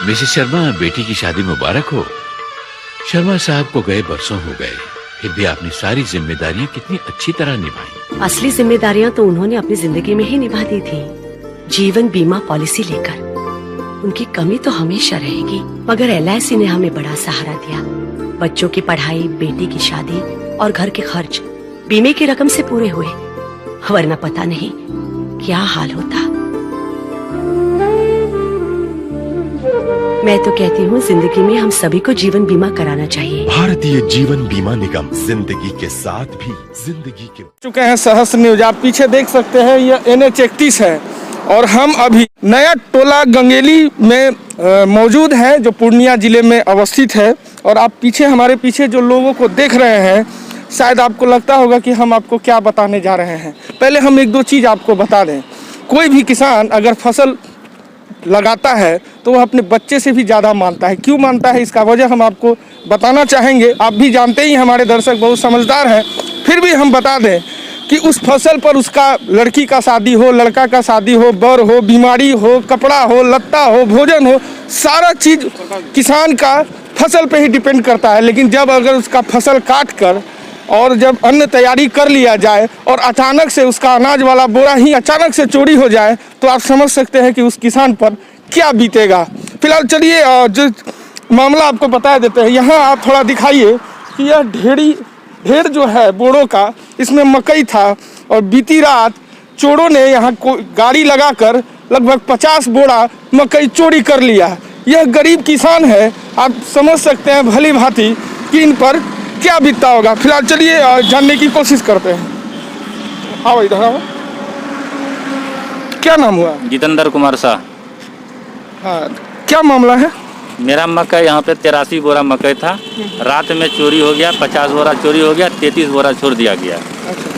Mrs Sharma, बेटी की शादी मुबारक हो। शर्मा साहब को गए बरसों हो गए, फिर भी आपने सारी जिम्मेदारियां कितनी अच्छी तरह निभाई। असली जिम्मेदारियां तो उन्होंने अपनी जिंदगी में ही निभा दी थी, जीवन बीमा पॉलिसी लेकर। उनकी कमी तो हमेशा रहेगी, मगर LIC ने हमें बड़ा सहारा दिया। बच्चों की पढ़ाई, बेटी की शादी और घर के खर्च बीमे की रकम से पूरे हुए, वरना पता नहीं क्या हाल होता। मैं तो कहती हूँ जिंदगी में हम सभी को जीवन बीमा कराना चाहिए। भारतीय जीवन बीमा निगम, जिंदगी के साथ भी जिंदगी के। चुके हैं सहस्त्र न्यूज, आप पीछे देख सकते हैं यह NH 31 है और हम अभी नया टोला गंगेली में मौजूद हैं, जो पूर्णिया जिले में अवस्थित है। और आप पीछे, हमारे पीछे जो लोगों को देख रहे हैं, शायद आपको लगता होगा कि हम आपको क्या बताने जा रहे हैं। पहले हम एक दो चीज़ आपको बता दें। कोई भी किसान अगर फसल लगाता है तो वह अपने बच्चे से भी ज़्यादा मानता है। क्यों मानता है, इसका वजह हम आपको बताना चाहेंगे। आप भी जानते ही, हमारे दर्शक बहुत समझदार हैं, फिर भी हम बता दें कि उस फसल पर उसका लड़की का शादी हो, लड़का का शादी हो, बर हो, बीमारी हो, कपड़ा हो, लत्ता हो, भोजन हो, सारा चीज़ किसान का फसल पे ही डिपेंड करता है। लेकिन जब अगर उसका फसल काट कर और जब अन्न तैयारी कर लिया जाए और अचानक से उसका अनाज वाला बोरा ही अचानक से चोरी हो जाए, तो आप समझ सकते हैं कि उस किसान पर क्या बीतेगा। फिलहाल चलिए जो मामला आपको बता देते हैं। यहाँ आप थोड़ा दिखाइए कि यह ढेर जो है बोरों का, इसमें मकई था और बीती रात चोरों ने यहाँ गाड़ी लगाकर लगभग 50 बोरा मकई चोरी कर लिया। यह गरीब किसान है, आप समझ सकते हैं भली भांति कि इन पर क्या बीतता होगा। फिलहाल चलिए जानने की कोशिश करते हैं। आओ इधर आओ। क्या नाम हुआ? जितेंद्र कुमार शाह। हाँ, क्या मामला है? मेरा मकई यहाँ पे 83 बोरा मकई था, रात में चोरी हो गया, 50 बोरा चोरी हो गया, 33 बोरा छोड़ दिया गया। अच्छा,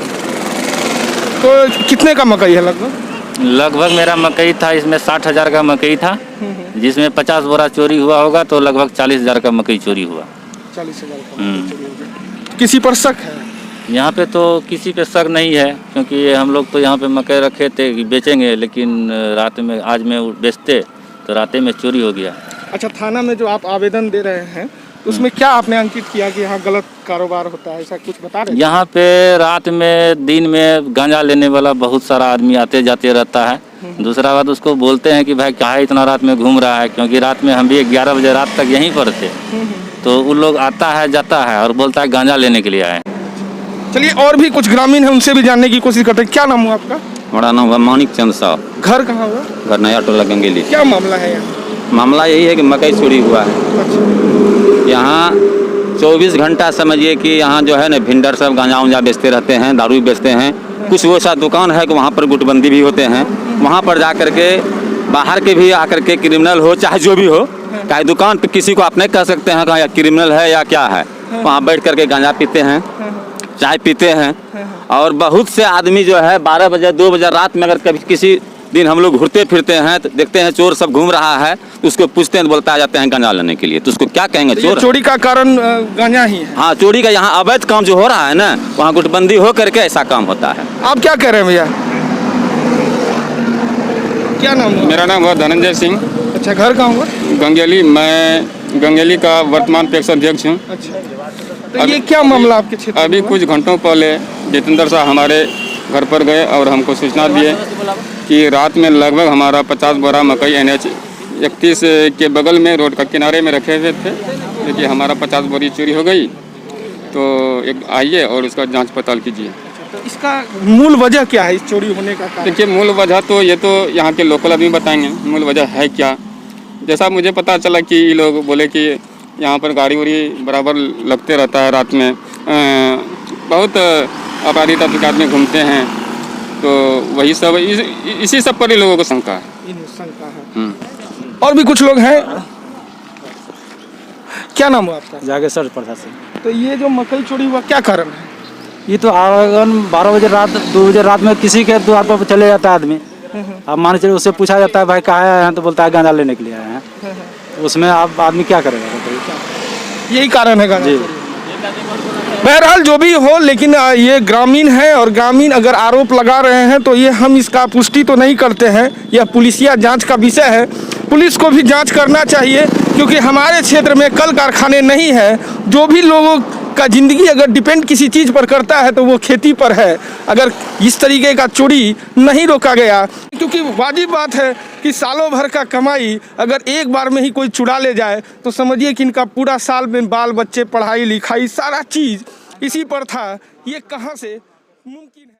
तो कितने का मकई है लगभग? लगभग मेरा मकई था, इसमें 60,000 का मकई था, जिसमें 50 बोरा चोरी हुआ होगा, तो लगभग 40,000 का मकई चोरी हुआ। 40,000 का मकई चोरी हो गया। किसी पर शक है? यहाँ पे तो किसी पे शक नहीं है, क्योंकि हम लोग तो यहाँ पे मकई रखे थे कि बेचेंगे, लेकिन रात में आज में बेचते तो रात में चोरी हो गया। अच्छा, थाना में जो आप आवेदन दे रहे हैं उसमें क्या आपने अंकित किया कि यहाँ गलत कारोबार होता है, ऐसा कुछ बता रहे हैं? यहाँ पे रात में, दिन में गांजा लेने वाला बहुत सारा आदमी आते जाते रहता है। दूसरा बात, उसको बोलते हैं कि भाई क्या इतना रात में घूम रहा है, क्योंकि रात में हम भी 11 बजे रात तक यहीं पर थे, तो उन लोग आता है जाता है और बोलता है गांजा लेने के लिए आए। चलिए, और भी कुछ ग्रामीण है, उनसे भी जानने की कोशिश करते हैं। क्या नाम हुआ आपका? हमारा नाम हुआ मानिक चंद साहब। घर कहाँ हुआ? घर नया टोला गंगेली। क्या मामला है यहाँ? मामला यही है कि मकई चोरी हुआ है। अच्छा। यहाँ 24 घंटा समझिए कि यहाँ जो है ना भिंडर सब गांजा उंजा बेचते रहते हैं, दारू बेचते हैं। कुछ वो सा दुकान है कि वहाँ पर गुटबंदी भी होते हैं। वहाँ पर जा कर के बाहर के भी आकर के क्रिमिनल हो चाहे जो भी हो, चाहे दुकान पे किसी को आप नहीं कह सकते हैं कि क्रिमिनल है या क्या है। वहाँ बैठ करके गांजा पीते हैं, चाय पीते हैं। और बहुत से आदमी जो है 12 बजे 2 बजे रात में अगर कभी किसी दिन हम लोग घूरते फिरते हैं तो देखते हैं चोर सब घूम रहा है, तो उसको पूछते हैं, बोलता आ जाते हैं गांजा लेने के लिए। तो उसको क्या कहेंगे? चोर। चोरी का कारण गांजा ही है। हाँ, चोरी का यहाँ अवैध काम जो हो रहा है ना, वहाँ गुटबंदी हो करके ऐसा काम होता है। आप क्या कह रहे हैं भैया? क्या नाम हुआ? मेरा नाम हुआ धनंजय सिंह। अच्छा, घर कहाँ हुआ? गंगेली। मैं गंगेली का वर्तमान पैक्स अध्यक्ष हूँ। अच्छा, तो ये क्या मामला आपके क्षेत्र में? अभी कुछ घंटों पहले जितेंद्र साहब हमारे घर पर गए और हमको सूचना दिए कि रात में लगभग हमारा 50 बोरा मकई NH 31 के बगल में रोड का किनारे में रखे हुए थे। देखिए, हमारा 50 बोरी चोरी हो गई, तो एक आइए और उसका जांच पड़ताल कीजिए। तो इसका मूल वजह क्या है, इस चोरी होने का कारण? देखिए, मूल वजह तो ये तो यहाँ के लोकल आदमी बताएंगे मूल वजह है क्या। जैसा मुझे पता चला कि ये लोग बोले कि यहाँ पर गाड़ी वाड़ी बराबर लगते रहता है, रात में बहुत अपराधी तत्व आदमी घूमते हैं, तो वही सब इसी सब पर ही लोगों को शंका है। और भी कुछ लोग हैं। क्या नाम हुआ आपका? जागेश्वर प्रसाद सिंह। तो ये जो मकई चोरी हुआ, क्या कारण है? ये तो आवागमन 12 बजे रात 2 बजे रात में किसी के द्वार पर चले जाता है आदमी। अब मान चलिए उससे पूछा जाता है भाई कहाँ आए हैं, तो बोलता है गांजा लेने के लिए आए हैं। उसमें आप आदमी क्या करेगा? यही कारण है गांजा चोरी। बहरहाल जो भी हो, लेकिन ये ग्रामीण है और ग्रामीण अगर आरोप लगा रहे हैं तो ये हम इसका पुष्टि तो नहीं करते हैं, यह पुलिसिया जांच का विषय है। पुलिस को भी जांच करना चाहिए, क्योंकि हमारे क्षेत्र में कल कारखाने नहीं है। जो भी लोगों का ज़िंदगी अगर डिपेंड किसी चीज़ पर करता है तो वो खेती पर है। अगर इस तरीके का चोरी नहीं रोका गया, क्योंकि वाजिब बात है कि सालों भर का कमाई अगर एक बार में ही कोई चुरा ले जाए तो समझिए कि इनका पूरा साल में बाल बच्चे, पढ़ाई लिखाई, सारा चीज़ इसी पर था। ये कहाँ से मुमकिन है?